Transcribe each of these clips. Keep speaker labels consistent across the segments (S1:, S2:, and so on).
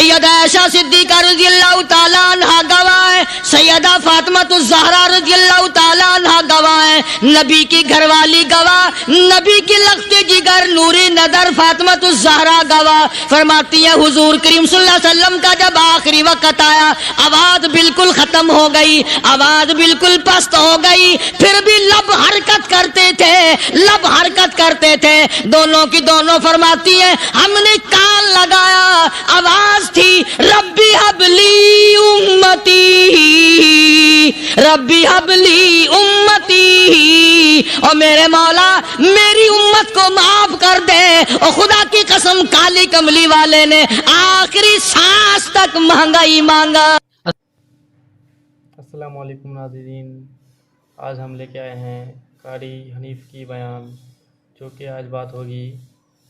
S1: سیدہ عائشہ صدیقہ رضی اللہ تعالیٰ عنہا گواہ ہے، سیدہ فاطمہ الزہرا رضی اللہ تعالیٰ عنہا گواہ ہے، نبی کی گھر والی گواہ، نبی کی لخت جگر نور نظر فاطمہ الزہرا گواہ، فرماتی ہے حضور کریم صلی اللہ علیہ وسلم کا جب آخری وقت آیا، آواز بالکل ختم ہو گئی، آواز بالکل پست ہو گئی، پھر بھی لب حرکت کرتے تھے، لب حرکت کرتے تھے، دونوں کی دونوں فرماتی ہیں ہم نے کان لگایا، آواز تھی ربی حبلی امتی، ربی حبلی امتی، اور میرے مولا میری امت کو معاف کر دے، اور خدا کی قسم کالی کملی والے نے آخری سانس تک مہنگائی مانگا۔
S2: السلام علیکم ناظرین، آج ہم لے کے آئے ہیں قاری حنیف کی بیان، جو کہ آج بات ہوگی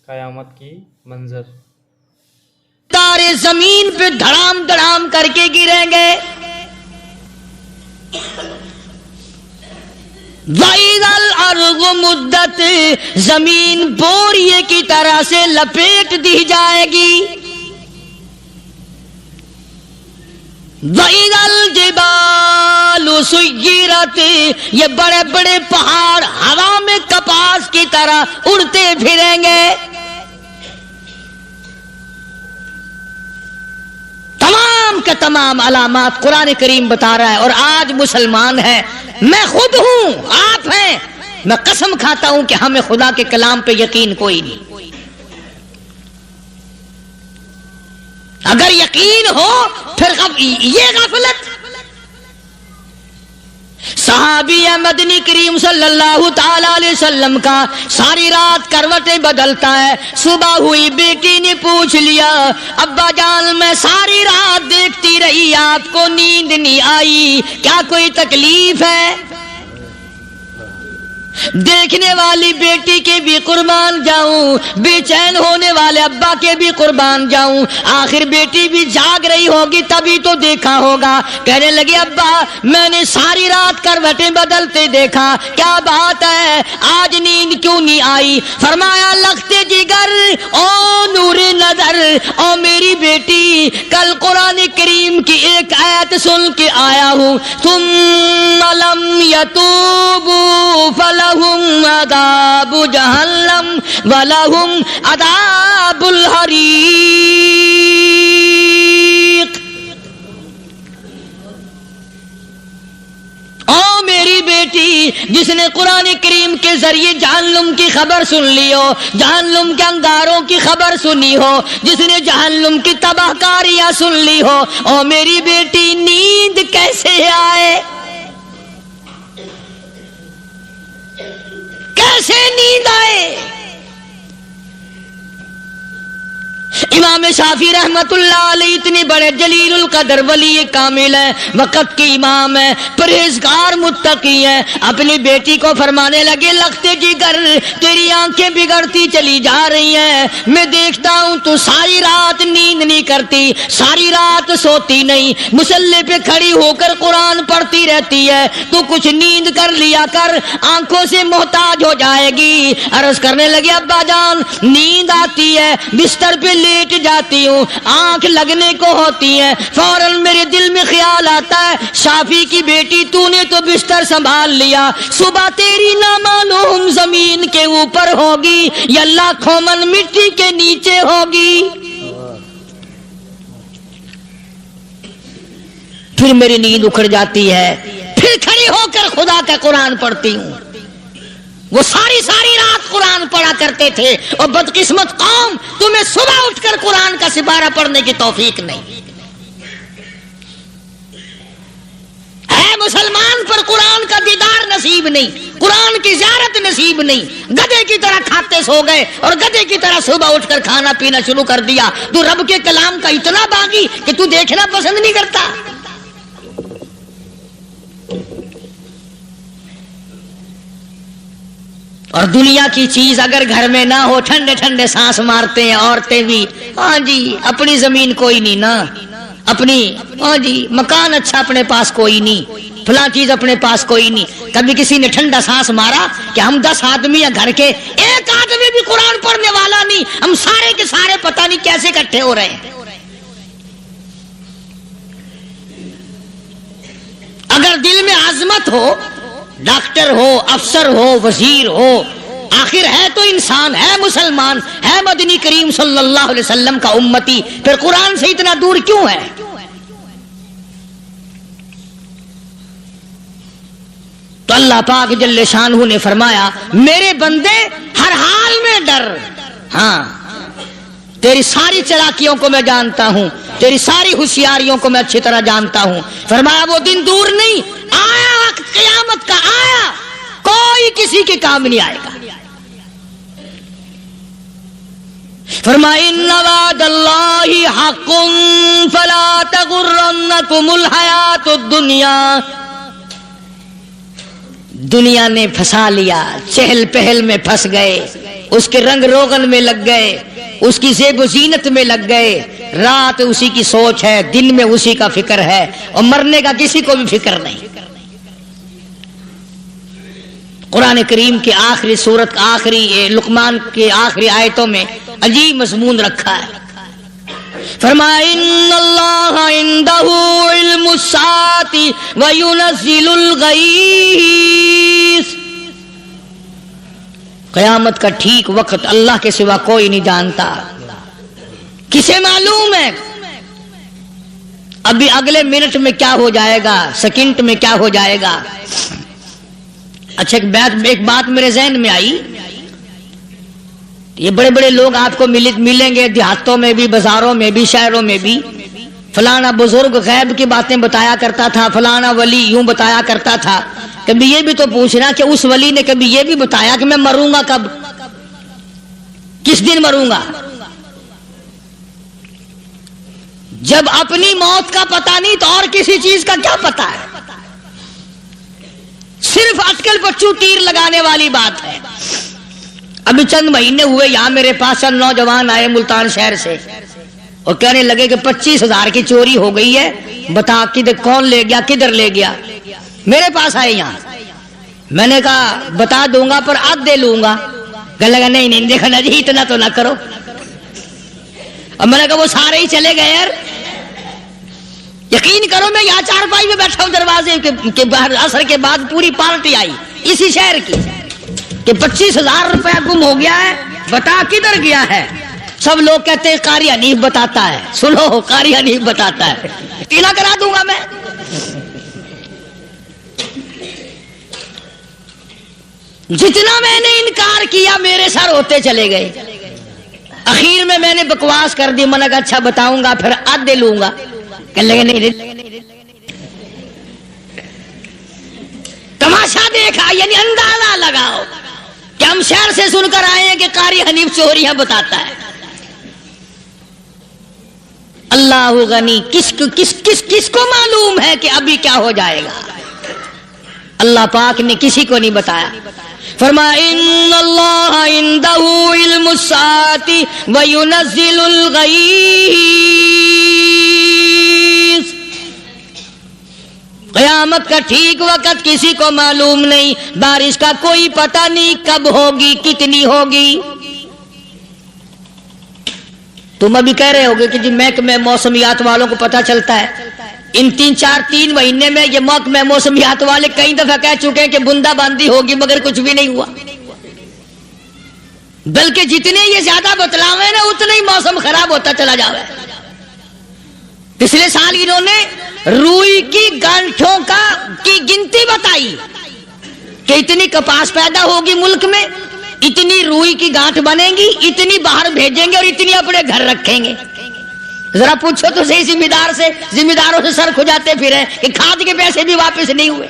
S2: قیامت کی منظر۔
S1: تارے زمین پہ دھڑام دھڑام کر کے گریں گے، وَإِذَا الْأَرْضُ مُدَّتْ، زمین بوریے کی طرح سے لپیٹ دی جائے گی، وَإِذَا الْجِبَالُ سُيِّرَتْ، یہ بڑے بڑے پہاڑ ہوا میں کپاس کی طرح اڑتے پھریں گے، تمام کے تمام علامات قرآن کریم بتا رہا ہے۔ اور آج مسلمان ہے، میں خود ہوں، آپ ہیں، میں قسم کھاتا ہوں کہ ہمیں خدا کے کلام پہ یقین کوئی نہیں۔ اگر یقین ہو پھر یہ غفلت۔ صحابی مدنی کریم صلی اللہ تعالی علیہ وسلم کا ساری رات کروٹیں بدلتا ہے، صبح ہوئی بیٹی نے پوچھ لیا ابا جان میں ساری رات دیکھتی رہی آپ کو نیند نہیں آئی، کیا کوئی تکلیف ہے؟ دیکھنے والی بیٹی کے بھی قربان جاؤں، بے چین ہونے والے ابا کے بھی قربان جاؤں، آخر بیٹی بھی جاگ رہی ہوگی تبھی تو دیکھا ہوگا، کہنے لگے ابا میں نے ساری رات کروٹیں بدلتے دیکھا، کیا بات ہے آج نیند کیوں نہیں آئی؟ فرمایا لختے جگر او نور نظر، او میری بیٹی کل قرآن کریم کی ایک آیت سن کے آیا ہوں، ثم لم یتوبوا فلہم عذاب جہنم ولہم عذاب الحریق۔ او میری بیٹی جس نے قرآن کریم کے ذریعے جہنم کی خبر سن لی ہو، جہنم کے انگاروں کی خبر سنی ہو، جس نے جہنم کی تباہ کاریاں سن لی ہو، او میری بیٹی نیند کیسے آئے؟ کیسے نیند آئے؟ امام شافعی رحمت اللہ علیہ اتنے بڑے جلیل القدر ولی کامل ہیں، وقت کے امام ہیں، پرہیزگار متقی ہیں، اپنی بیٹی کو فرمانے لگے لختے جگر تیری آنکھیں بگڑتی چلی جا رہی ہیں، میں دیکھتا ہوں تو ساری رات نیند نہیں کرتی، ساری رات سوتی نہیں، مصلی پہ کھڑی ہو کر قرآن پڑھتی رہتی ہے، تو کچھ نیند کر لیا کر، آنکھوں سے محتاج ہو جائے گی۔ عرض کرنے لگے ابا جان نیند آتی ہے، بستر پہ لیٹ جاتی ہوں، آنکھ لگنے کو ہوتی ہے، فوراً میرے دل میں خیال آتا ہے شافی کی بیٹی تو نے تو بستر سنبھال لیا، صبح تیری نامعلوم زمین کے اوپر ہوگی یا لاکھوں من مٹی کے نیچے ہوگی۔ پھر میری نیند اکھڑ جاتی ہے، پھر کھڑی ہو کر خدا کا قرآن پڑھتی ہوں۔ وہ ساری رات قرآن پڑھا کرتے تھے، اور بدقسمت قوم تمہیں صبح اٹھ کر قرآن کا سپارہ پڑھنے کی توفیق نہیں ہے۔ مسلمان پر قرآن کا دیدار نصیب نہیں، قرآن کی زیارت نصیب نہیں، گدھے کی طرح کھاتے سو گئے اور گدھے کی طرح صبح اٹھ کر کھانا پینا شروع کر دیا۔ تو رب کے کلام کا اتنا باغی کہ تو دیکھنا پسند نہیں کرتا۔ اور دنیا کی چیز اگر گھر میں نہ ہو، ٹھنڈے ٹھنڈے سانس مارتے ہیں عورتیں بھی، ہاں جی اپنی زمین کوئی نہیں نا، اپنی ہاں جی مکان اچھا اپنے پاس کوئی نہیں، فلاں چیز اپنے پاس کوئی نہیں۔ کبھی کسی نے ٹھنڈا سانس مارا کہ ہم 10 آدمی ہیں گھر کے، ایک آدمی بھی قرآن پڑھنے والا نہیں، ہم سارے کے سارے پتہ نہیں کیسے اکٹھے ہو رہے ہیں۔ عظمت ہو، ڈاکٹر ہو، افسر ہو، وزیر ہو، آخر ہے تو انسان، ہے مسلمان، ہے مدنی کریم صلی اللہ علیہ وسلم کا امتی، پھر قرآن سے اتنا دور کیوں ہے؟ تو اللہ پاک جل شانہ نے فرمایا میرے بندے ہر حال میں ڈر، ہاں تیری ساری چلاکیوں کو میں جانتا ہوں، تیری ساری ہوشیاریوں کو میں اچھی طرح جانتا ہوں۔ فرمایا وہ دن دور نہیں، آیا وقت قیامت کا، آیا، کوئی کسی کے کام نہیں آئے گا۔ فرمایا ان وعد اللہ حق فلا تغرنکم الحیات الدنیا، دنیا نے پھنسا لیا، چہل پہل میں پھنس گئے، اس کے رنگ روغن میں لگ گئے، اس کی زیب و زینت میں لگ گئے، رات اسی کی سوچ ہے، دن میں اسی کا فکر ہے، اور مرنے کا کسی کو بھی فکر نہیں۔ قرآن کریم کے آخری سورت، آخری لقمان کے آخری آیتوں میں عجیب مضمون رکھا ہے۔ فرمایا ان اللہ عندہ علم الساعۃ وینزل الغیث، قیامت کا ٹھیک وقت اللہ کے سوا کوئی نہیں جانتا۔ کسے معلوم ہے ابھی اگلے منٹ میں کیا ہو جائے گا، سیکنڈ میں کیا ہو جائے گا؟ اچھا ایک بات میرے ذہن میں آئی، یہ بڑے بڑے لوگ آپ کو ملیں گے دیہاتوں میں بھی، بازاروں میں بھی، شہروں میں بھی، فلانا بزرگ غیب کی باتیں بتایا کرتا تھا، فلانا ولی یوں بتایا کرتا تھا۔ کبھی یہ بھی تو پوچھنا کہ اس ولی نے کبھی یہ بھی بتایا کہ میں مروں گا کب، کس دن مروں گا؟ جب اپنی موت کا پتہ نہیں تو اور کسی چیز کا کیا پتہ ہے؟ صرف اٹکل پچو تیر لگانے والی بات ہے۔ ابھی چند مہینے ہوئے یہاں میرے پاس چند نوجوان آئے ملتان شہر سے، اور کہنے لگے کہ 25,000 کی چوری ہو گئی ہے، بتا کدھر کون لے گیا، کدھر لے گیا؟ میرے پاس آئے یہاں، میں نے کہا بتا دوں گا پر آدھے لوں گا۔ کہنے لگا نہیں نہیں دیکھا نا جی اتنا تو نہ کرو۔ اب میں نے کہا وہ سارے ہی چلے گئے یار، یقین کرو میں یہاں چارپائی میں بیٹھا ہوں دروازے کے باہر، عصر کے بعد پوری پارٹی آئی اسی شہر کی کہ 25,000 روپے گم ہو گیا ہے، بتا کدھر گیا ہے؟ سب لوگ کہتے ہیں قاری حنیف بتاتا ہے، سنو قاری حنیف بتاتا ہے، ٹیلا کرا دوں گا میں۔ جتنا میں نے انکار کیا میرے سر ہوتے چلے گئے، اخیر میں نے بکواس کر دی، میں نے کہا اچھا بتاؤں گا پھر آدھے لوں گا۔ کہ لگے نہیں، تماشا دیکھا یعنی اندازہ لگاؤ کہ ہم شہر سے سن کر آئے ہیں کہ قاری حنیف چوریاں بتاتا ہے۔ اللہ غنی، کس کو معلوم ہے کہ ابھی کیا ہو جائے گا؟ اللہ پاک نے کسی کو نہیں بتایا۔ فرمایا ان اللہ عندہ علم الساعۃ وینزل الغیث، قیامت کا ٹھیک وقت کسی کو معلوم نہیں، بارش کا کوئی پتہ نہیں کب ہوگی، کتنی ہوگی۔ تم ابھی کہہ رہے ہوگے کہ جی محکمہ موسمیات والوں کو پتہ چلتا ہے، ان 3 مہینے میں یہ محکمہ موسمیات والے کئی دفعہ کہہ چکے ہیں کہ بندہ باندی ہوگی، مگر کچھ بھی نہیں ہوا، بلکہ جتنے یہ زیادہ بتلاوے نا اتنا ہی موسم خراب ہوتا چلا جاوے۔ پچھلے سال انہوں نے روئی کی گانٹھوں کی گنتی بتائی کہ اتنی کپاس پیدا ہوگی ملک میں، اتنی روئی کی گانٹھ بنے گی، اتنی باہر بھیجیں گے اور اتنی اپنے گھر رکھیں گے۔ ذرا پوچھو تو صحیح ذمہ داروں سے سر کھجاتے پھرے کہ کھاد کے پیسے بھی واپس نہیں ہوئے۔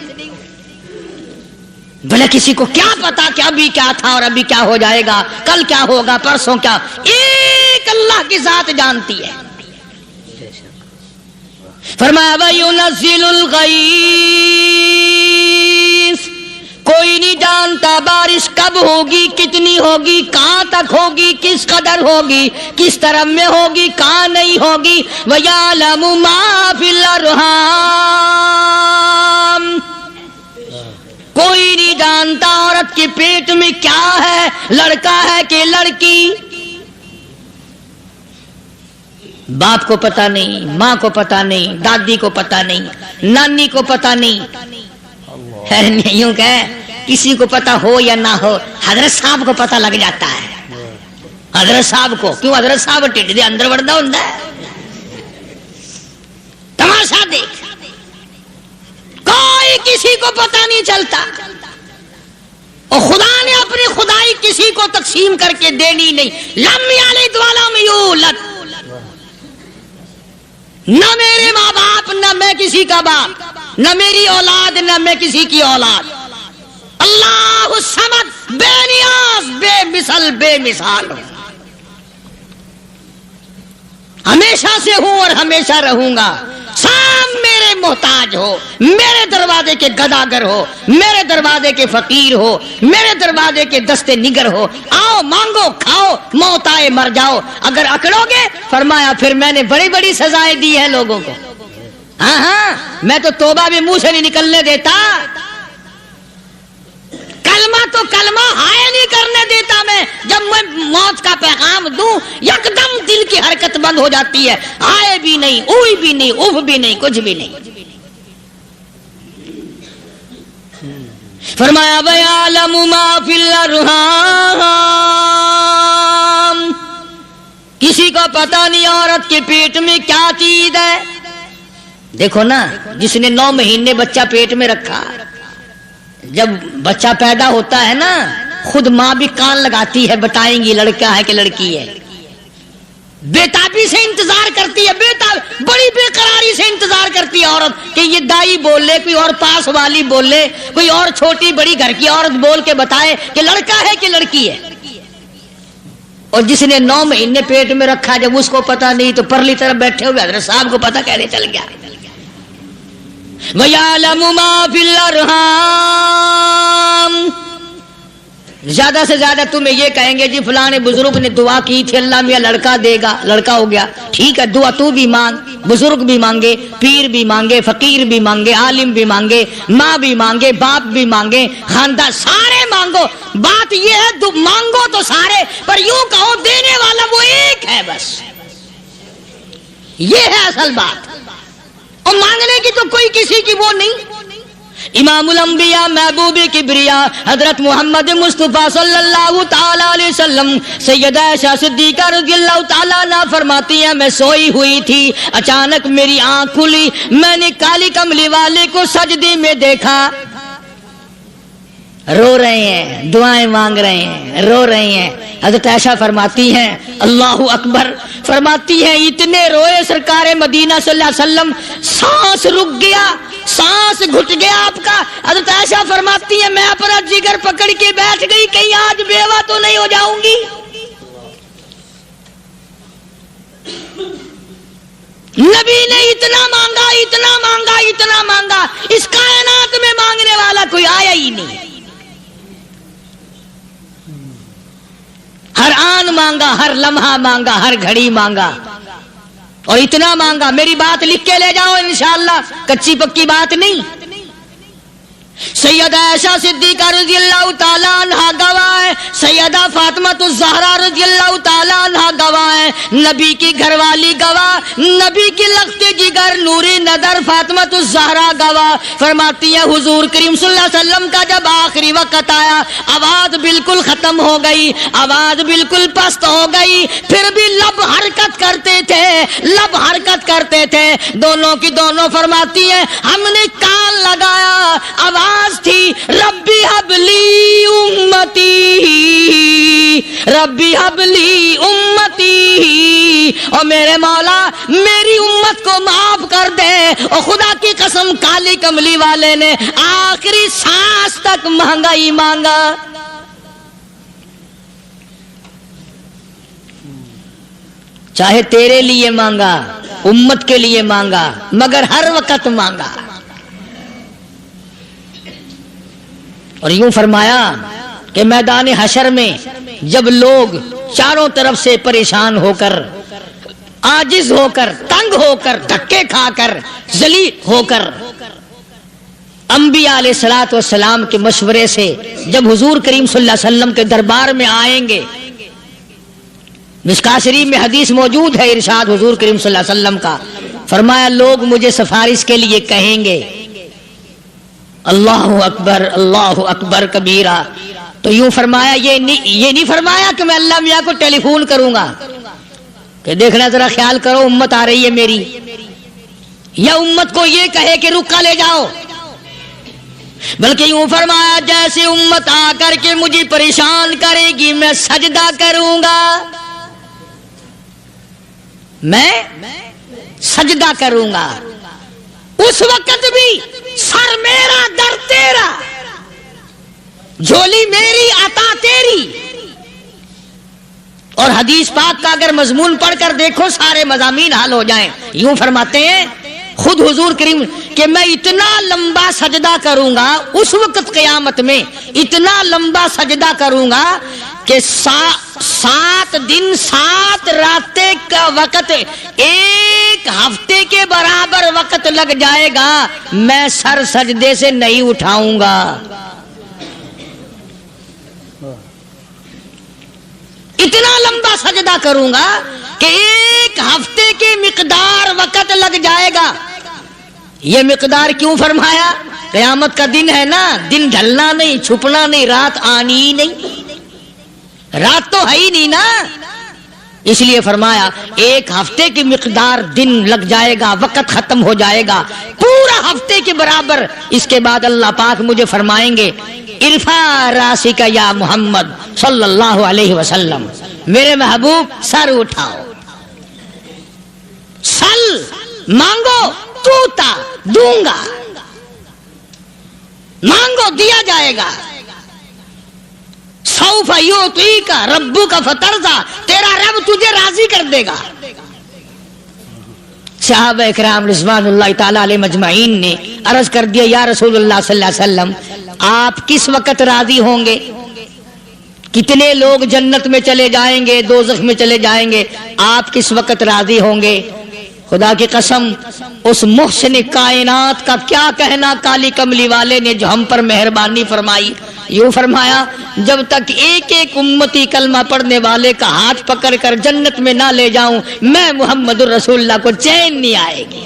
S1: بھلے کسی کو کیا پتا کہ ابھی کیا تھا اور ابھی کیا ہو جائے گا، کل کیا ہوگا، پرسوں کیا، ایک اللہ کی ذات جانتی ہے۔ فرمایا وَيُنَزِّلُ الْغَيْثَ، کوئی نہیں جانتا بارش کب ہوگی، کتنی ہوگی، کہاں تک ہوگی، کس قدر ہوگی، کس طرف میں ہوگی، کہاں نہیں ہوگی۔ وَيَعْلَمُ مَا فِي الْأَرْحَامِ، کوئی نہیں جانتا عورت کے پیٹ میں کیا ہے، لڑکا ہے کہ لڑکی۔ باپ کو پتہ نہیں، ماں کو پتہ نہیں، دادی کو پتہ نہیں، نانی کو پتہ نہیں، یوں کہ کسی کو پتا ہو یا نہ ہو حضرت صاحب کو پتا لگ جاتا ہے. حضرت صاحب کو کیوں؟ حضرت صاحب ٹھڈ دے اندر وڑدا ہوندا ہے. تماشا دیکھ، کوئی کسی کو پتا نہیں چلتا، اور خدا نے اپنی خدائی کسی کو تقسیم کر کے دینی نہیں. لم یلد ولم یولد، نہ میرے ماں باپ، نہ میں کسی کا باپ، نہ میری اولاد، نہ میں کسی کی اولاد. اللہ الصمد، بے نیاز، بے مثل، بے مثال ہوں، ہمیشہ سے ہوں اور ہمیشہ رہوں گا. سام میرے محتاج ہو، میرے دروازے کے گداگر ہو، میرے دروازے کے فقیر ہو، میرے دروازے کے دستے نگر ہو. آؤ مانگو کھاؤ، موت آئے مر جاؤ. اگر اکڑو گے فرمایا پھر میں نے بڑی بڑی سزائیں دی ہیں لوگوں کو. ہاں ہاں، میں تو توبہ بھی منہ سے نہیں نکلنے دیتا، کلمہ تو کلمہ ہائے نہیں کرنے دیتا. میں جب میں موت کا پیغام دوں یکدم دل کی حرکت بند ہو جاتی ہے، ہائے بھی نہیں، اوئی بھی نہیں، اف بھی نہیں، کچھ بھی نہیں. فرمایا وَيَعْلَمُ مَا فِي الْأَرْحَامِ، کسی کو پتا نہیں عورت کے پیٹ میں کیا چیز ہے. دیکھو نا، جس نے 9 مہینے بچہ پیٹ میں رکھا، جب بچہ پیدا ہوتا ہے نا خود ماں بھی کان لگاتی ہے، بتائیں گی لڑکا ہے کہ لڑکی ہے. بےتابی سے انتظار کرتی ہے، بڑی بے قراری سے انتظار کرتی ہے عورت کہ یہ دائی بول لے، کوئی اور پاس والی بول لے، کوئی اور چھوٹی بڑی گھر کی عورت بول کے بتائے کہ لڑکا ہے کہ لڑکی ہے. اور جس نے 9 مہینے پیٹ میں رکھا جب اس کو پتا نہیں تو پرلی طرف بیٹھے ہوئے حضرت صاحب کو پتا کیسے چل گیا. وَيَعْلَمُ مَا فِي الْأَرْحَامِ، زیادہ سے زیادہ تمہیں یہ کہیں گے جی فلاں بزرگ نے دعا کی تھی اللہ میاں لڑکا دے گا، لڑکا ہو گیا. ٹھیک ہے، دعا تو بھی مانگ، بزرگ بھی مانگے، پیر بھی مانگے، فقیر بھی مانگے، عالم بھی مانگے، ماں بھی مانگے، باپ بھی مانگے، خاندان سارے مانگو. بات یہ ہے مانگو تو سارے، پر یوں کہو دینے والا وہ ایک ہے بس. یہ ہے اصل بات، اور مانگنے کی تو کوئی کسی کی وہ نہیں. امام الانبیاء محبوب کبریا حضرت محمد مصطفیٰ صلی اللہ تعالی علیہ وسلم سیدہ عائشہ صدیقہ رضی اللہ تعالیٰ عنہ فرماتی ہیں میں سوئی ہوئی تھی، اچانک میری آنکھ کھلی، میں نے کالی کملی والے کو سجدے میں دیکھا، رو رہے ہیں، دعائیں مانگ رہے ہیں، رو رہے ہیں. حضرت عائشہ فرماتی ہیں اللہ اکبر، فرماتی ہیں اتنے روئے سرکار مدینہ صلی اللہ علیہ وسلم، سانس رک گیا، سانس گھٹ گیا آپ کا. حضرت عائشہ فرماتی ہیں میں اپنا جگر پکڑ کے بیٹھ گئی، کہیں آج بیوہ تو نہیں ہو جاؤں گی. نبی نے اتنا مانگا، اتنا مانگا، اتنا مانگا، اس کائنات میں مانگنے والا کوئی آیا ہی نہیں. ہر آن مانگا، ہر لمحہ مانگا، ہر گھڑی مانگا، اور اتنا مانگا. میری بات لکھ کے لے جاؤ انشاءاللہ، کچی پکی بات نہیں. سیدہ عائشہ صدیقہ رضی اللہ تعالیٰ عنہ گواہ ہے، سیدہ فاطمہ الزہرا رضی اللہ تعالیٰ عنہ گواہ ہے، نبی کی گھر والی گواہ، نبی کی لخت جگر نوری نظر فاطمہ الزہرا گواہ. فرماتی ہے حضور کریم صلی اللہ علیہ وسلم کا جب آخری وقت آیا، آواز بالکل ختم ہو گئی، آواز بالکل پست ہو گئی، پھر بھی لب حرکت کرتے تھے، لب حرکت کرتے تھے، دونوں کی دونوں. فرماتی ہیں ہم نے کان لگایا، آواز تھی ربی حبلی امتی، ربی حبلی امتی، اور میرے مولا میری امت کو معاف کر دے. اور خدا کی قسم کالی کملی والے نے آخری سانس تک مانگا ہی مانگا. چاہے تیرے لیے مانگا، امت کے لیے مانگا، مگر ہر وقت مانگا. اور یوں فرمایا کہ میدان حشر میں جب لوگ چاروں طرف سے پریشان ہو کر، عاجز ہو کر، تنگ ہو کر، دھکے کھا کر، ذلیل ہو کر انبیاء علیہ الصلوۃ والسلام کے مشورے سے جب حضور کریم صلی اللہ علیہ وسلم کے دربار میں آئیں گے، مشکاۃ شریف میں حدیث موجود ہے، ارشاد حضور کریم صلی اللہ علیہ وسلم کا، فرمایا لوگ مجھے سفارش کے لیے کہیں گے اللہ اکبر کبیرہ. تو یوں فرمایا، یہ نہیں فرمایا کہ میں اللہ میاں کو ٹیلی فون کروں گا کہ دیکھنا ذرا خیال کرو امت آ رہی ہے میری، یا امت کو یہ کہے کہ رکا لے جاؤ، بلکہ یوں فرمایا جیسے امت آ کر کے مجھے پریشان کرے گی میں سجدہ کروں گا، میں سجدہ کروں گا. اس وقت بھی سر میرا در تیرا، جھولی میری عطا تیری. اور حدیث پاک کا اگر مضمون پڑھ کر دیکھو سارے مضامین حل ہو جائیں. یوں فرماتے ہیں خود حضور کریم کہ میں اتنا لمبا سجدہ کروں گا اس وقت قیامت میں، اتنا لمبا سجدہ کروں گا کہ 7 دن 7 راتیں کا وقت 1 ہفتے کے برابر وقت لگ جائے گا، میں سر سجدے سے نہیں اٹھاؤں گا. اتنا لمبا سجدہ کروں گا کہ 1 ہفتے کی مقدار وقت لگ جائے گا. یہ مقدار کیوں فرمایا؟ قیامت کا دن ہے نا، دن ڈھلنا نہیں، چھپنا نہیں، رات آنی ہی نہیں، رات تو ہے ہی نہیں نا، اس لیے فرمایا 1 ہفتے کی مقدار دن لگ جائے گا، وقت ختم ہو جائے گا پورا ہفتے کے برابر. اس کے بعد اللہ پاک مجھے فرمائیں گے ارفع راسک یا محمد صلی اللہ علیہ وسلم، میرے محبوب سر اٹھاؤ، سل مانگو توتا دوں گا، مانگو دیا جائے گا. سوف یعطیک ربک فترضی، تیرا رب تجھے راضی کر دے گا. صحابہ اکرام رضوان اللہ تعالی علیہ مجمعین نے عرض کر دیا یا رسول اللہ صلی اللہ علیہ وسلم آپ کس وقت راضی ہوں گے؟ کتنے لوگ جنت میں چلے جائیں گے، دوزخ میں چلے جائیں گے، آپ کس وقت راضی ہوں گے؟ خدا کی قسم اس محسن کائنات کا کیا کہنا کالی کملی والے نے جو ہم پر مہربانی فرمائی. یوں فرمایا جب تک ایک ایک امتی کلمہ پڑھنے والے کا ہاتھ پکڑ کر جنت میں نہ لے جاؤں میں محمد الرسول اللہ کو چین نہیں آئے گی.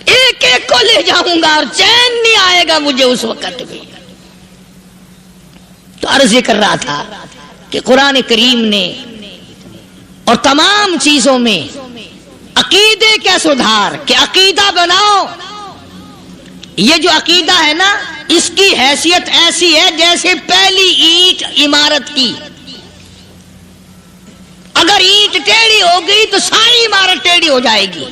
S1: ایک ایک کو لے جاؤں گا اور چین نہیں آئے گا مجھے اس وقت بھی. تو عرض یہ کر رہا تھا کہ قرآن کریم نے اور تمام چیزوں میں عقیدے کا سدھار کہ عقیدہ بناؤ. یہ جو عقیدہ ہے نا اس کی حیثیت ایسی ہے جیسے پہلی اینٹ عمارت کی. اگر اینٹ ٹیڑھی ہو گئی تو ساری عمارت ٹیڑھی ہو جائے گی.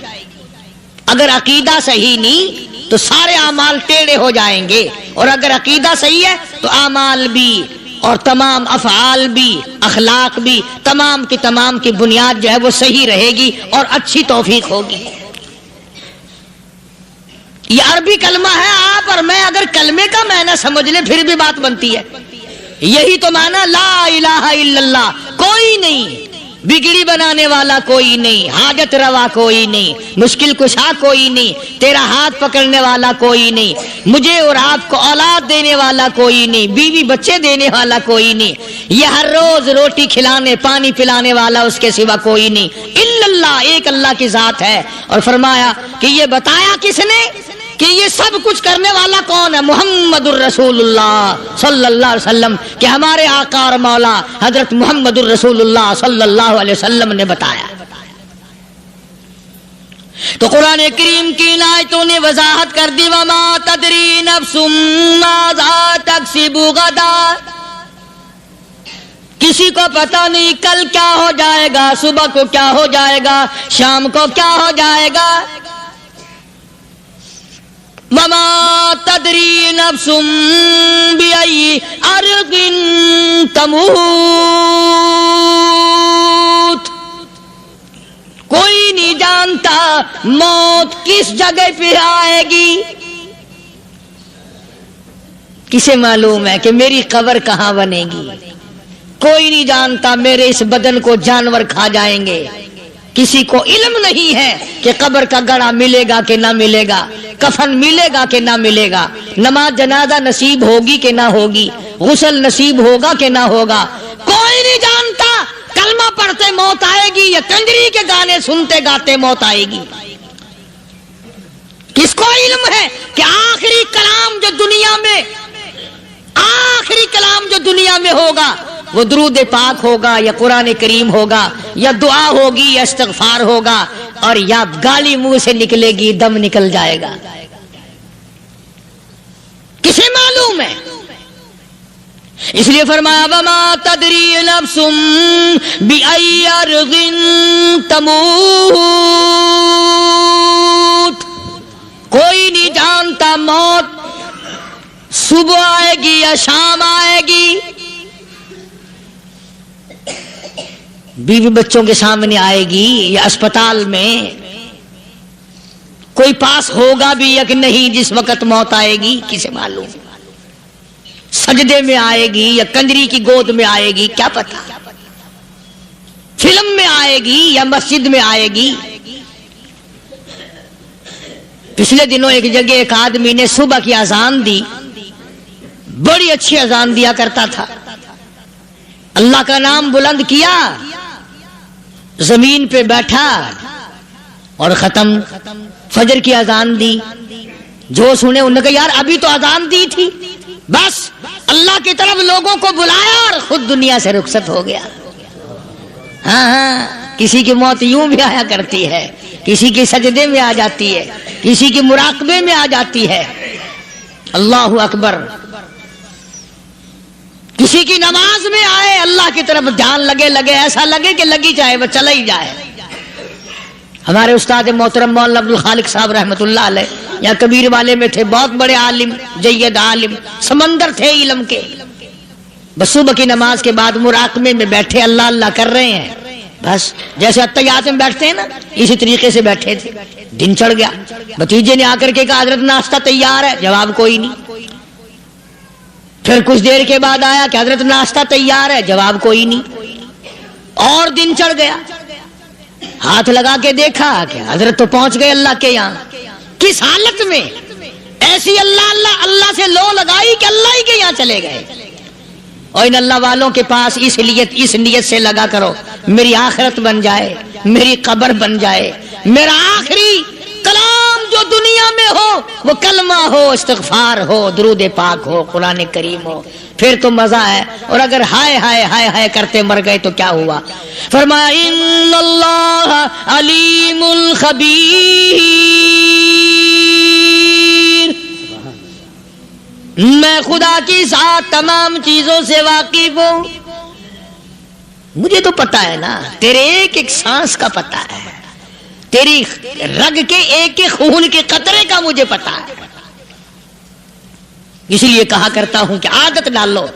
S1: اگر عقیدہ صحیح نہیں تو سارے اعمال ٹیڑھے ہو جائیں گے، اور اگر عقیدہ صحیح ہے تو اعمال بھی اور تمام افعال بھی اخلاق بھی تمام کی بنیاد جو ہے وہ صحیح رہے گی اور اچھی توفیق ہوگی. یہ عربی کلمہ ہے، آپ اور میں اگر کلمے کا معنی سمجھ لیں پھر بھی بات بنتی ہے. یہی تو معنی لا الہ الا اللہ. کوئی نہیں بگڑی بنانے والا، کوئی نہیں حاجت روا، کوئی نہیں مشکل کشا، کوئی نہیں تیرا ہاتھ پکڑنے والا، کوئی نہیں مجھے اور آپ کو اولاد دینے والا، کوئی نہیں بیوی بچے دینے والا، کوئی نہیں یہ ہر روز روٹی کھلانے پانی پلانے والا اس کے سوا کوئی نہیں الا اللہ. ایک اللہ کی ذات ہے. اور فرمایا کہ یہ بتایا کس نے کہ یہ سب کچھ کرنے والا کون ہے؟ محمد الرسول اللہ صلی اللہ علیہ وسلم، کہ ہمارے آقا اور مولا حضرت محمد الرسول اللہ صلی اللہ علیہ وسلم نے بتایا. تو قرآن کریم کی ان آیتوں نے وضاحت کر دی وما تدری نفس ماذا تکسب غدا. کسی کو پتہ نہیں کل کیا ہو جائے گا، صبح کو کیا ہو جائے گا، شام کو کیا ہو جائے گا. وما تدری نفس بأي أرض تموت. کوئی نہیں جانتا موت کس جگہ پہ آئے گی. کسے معلوم ہے کہ میری قبر کہاں بنے گی؟ کوئی نہیں جانتا میرے اس بدن کو جانور کھا جائیں گے. کسی کو علم نہیں ہے کہ قبر کا گڑھا ملے گا کہ نہ ملے گا، کفن ملے گا کہ نہ ملے گا، نماز جنازہ نصیب ہوگی کہ نہ ہوگی، غسل نصیب ہوگا کہ نہ ہوگا. کوئی نہیں جانتا کلمہ پڑھتے موت آئے گی یا کنجری کے گانے سنتے گاتے موت آئے گی. کس کو علم ہے کہ آخری کلام جو دنیا میں ہوگا وہ درود پاک ہوگا یا قرآن کریم ہوگا یا دعا ہوگی یا استغفار ہوگا اور یا گالی منہ سے نکلے گی، دم نکل جائے گا؟ کسے معلوم ہے؟ اس لیے فرمایا وما تدری نفس بأی ارض تموت، کوئی نہیں جانتا موت صبح آئے گی یا شام آئے گی، بیوی بچوں کے سامنے آئے گی یا اسپتال میں، کوئی پاس ہوگا بھی یا کہ نہیں جس وقت موت آئے گی؟ کسے معلوم؟ سجدے میں آئے گی یا کنجری کی گود میں آئے گی؟ کیا پتا، فلم میں آئے گی یا مسجد میں آئے گی؟ پچھلے دنوں ایک جگہ ایک آدمی نے صبح کی اذان دی، بڑی اچھی اذان دیا کرتا تھا، اللہ کا نام بلند کیا، زمین پہ بیٹھا اور ختم، فجر کی اذان دی، جو سنے انہوں نے کہا یار ابھی تو اذان دی تھی، بس اللہ کی طرف لوگوں کو بلایا اور خود دنیا سے رخصت ہو گیا۔ ہاں کسی کی موت یوں بھی آیا کرتی ہے، کسی کی سجدے میں آ جاتی ہے، کسی کی مراقبے میں آ جاتی ہے، اللہ اکبر، کسی کی نماز میں آئے، اللہ کی طرف دھیان لگے ایسا لگے کہ لگی جائے وہ چلا ہی جائے۔ ہمارے استاد محترم مولانا عبد الخالق صاحب رحمۃ اللہ علیہ یا کبیر والے میں تھے، بہت بڑے عالم، جید عالم، سمندر تھے علم کے، بس صبح کی نماز کے بعد مراقبے میں بیٹھے اللہ اللہ کر رہے ہیں، بس جیسے اتحیات میں بیٹھتے ہیں نا اسی طریقے سے بیٹھے تھے، دن چڑھ گیا، بھتیجے نے آ کر کے کہا حضرت ناشتہ تیار ہے، جواب کوئی نہیں، پھر کچھ دیر کے بعد آیا کہ حضرت ناشتہ تیار ہے، جواب کوئی نہیں، اور دن چڑھ گیا، ہاتھ لگا کے دیکھا کہ حضرت تو پہنچ گئے اللہ کے یہاں، کس حالت میں؟ ایسی اللہ اللہ اللہ سے لو لگائی کہ اللہ ہی کے یہاں چلے گئے۔ اور ان اللہ والوں کے پاس اس نیت سے لگا کرو میری آخرت بن جائے، میری قبر بن جائے، میرا آخری کلام جو دنیا میں ہو وہ کلمہ ہو، استغفار ہو، درود پاک ہو، قرآن کریم ہو، پھر تو مزہ ہے۔ اور اگر ہائے ہائے ہائے ہائے کرتے مر گئے تو کیا ہوا؟ فرمایا ان اللہ علیم خبیر، میں خدا کی ذات تمام چیزوں سے واقف ہوں، مجھے تو پتا ہے نا، تیرے ایک ایک سانس کا پتا ہے، تیری رگ کے ایک ایک خون کے قطرے کا مجھے پتا ہے، اس لیے کہا کرتا ہوں کہ عادت ڈالو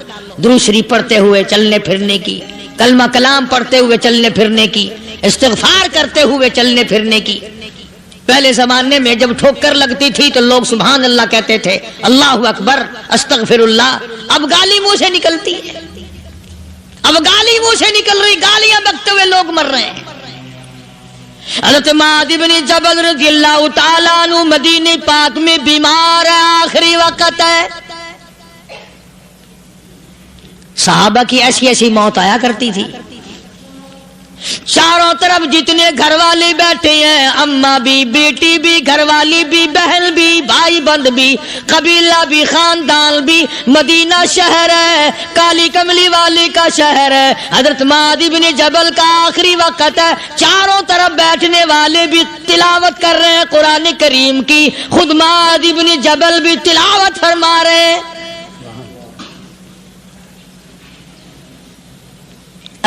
S1: درود شریف پڑھتے ہوئے چلنے پھرنے کی، کلمہ کلام پڑھتے ہوئے چلنے پھرنے کی، استغفار کرتے ہوئے چلنے پھرنے کی۔ پہلے زمانے میں جب ٹھوکر لگتی تھی تو لوگ سبحان اللہ کہتے تھے، اللہ اکبر، استغفر اللہ، اب گالی منہ سے نکلتی ہے، اب گالی منہ سے نکل رہی، گالیاں بکتے ہوئے لوگ مر رہے ہیں۔ حضرت معاذ بن جبل رضی اللہ تعالیٰ عنہ مدینہ پاک میں بیمار ہے، آخری وقت ہے، صحابہ کی ایسی ایسی موت آیا کرتی تھی، چاروں طرف جتنے گھر والے بیٹھے ہیں، اماں بھی، بیٹی بھی، گھر والی بھی، بہن بھی، بھائی بند بھی، قبیلہ بھی، خاندان بھی، مدینہ شہر ہے، کالی کملی والی کا شہر ہے، حضرت معاذ بن جبل کا آخری وقت ہے، چاروں طرف بیٹھنے والے بھی تلاوت کر رہے ہیں قرآن کریم کی، خود معاذ بن جبل بھی تلاوت فرما رہے ہیں۔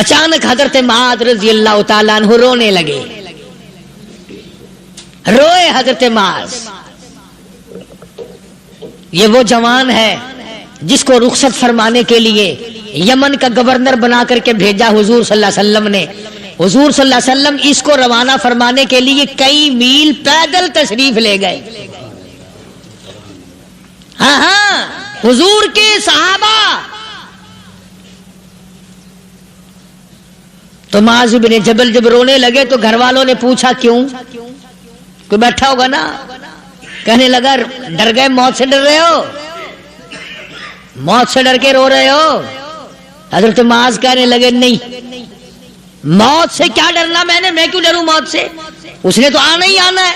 S1: اچانک حضرت معاذ رضی اللہ تعالیٰ عنہ رونے لگے، روئے حضرت معاذ۔ یہ وہ جوان ہے جس کو رخصت فرمانے کے لیے یمن کا گورنر بنا کر کے بھیجا حضور صلی اللہ علیہ وسلم نے، حضور صلی اللہ علیہ وسلم اس کو روانہ فرمانے کے لیے کئی میل پیدل تشریف لے گئے۔ ہاں حضور کے صحابہ تو معاذ بن جبل جب رونے لگے تو گھر والوں نے پوچھا کیوں؟ کوئی بیٹھا ہوگا نا، کہنے لگا ڈر گئے، موت سے ڈر رہے ہو، موت سے ڈر کے رو رہے ہو؟ حضرت معاذ کہنے لگے نہیں، موت سے کیا ڈرنا، میں کیوں ڈروں موت سے، اس نے تو آنا ہی آنا ہے،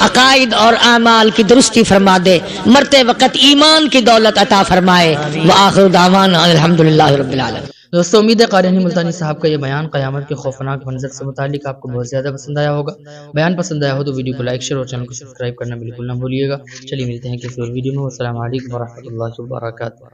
S1: عقائد اور اعمال کی درستی فرما دے، مرتے وقت ایمان کی دولت عطا فرمائے۔ وآخر دعوانا الحمدللہ رب العالمین۔
S3: دوستو امید ہے قاری حنیف ملتانی صاحب کا یہ بیان قیامت کے خوفناک منظر سے متعلق آپ کو بہت زیادہ پسند آیا ہوگا۔ بیان پسند آیا ہو تو ویڈیو کو لائک شیئر اور چینل کو سبسکرائب کرنا بالکل نہ بھولیے گا۔ چلیے ملتے ہیں کسی اور ویڈیو میں۔ السلام علیکم ورحمۃ اللہ وبرکاتہ۔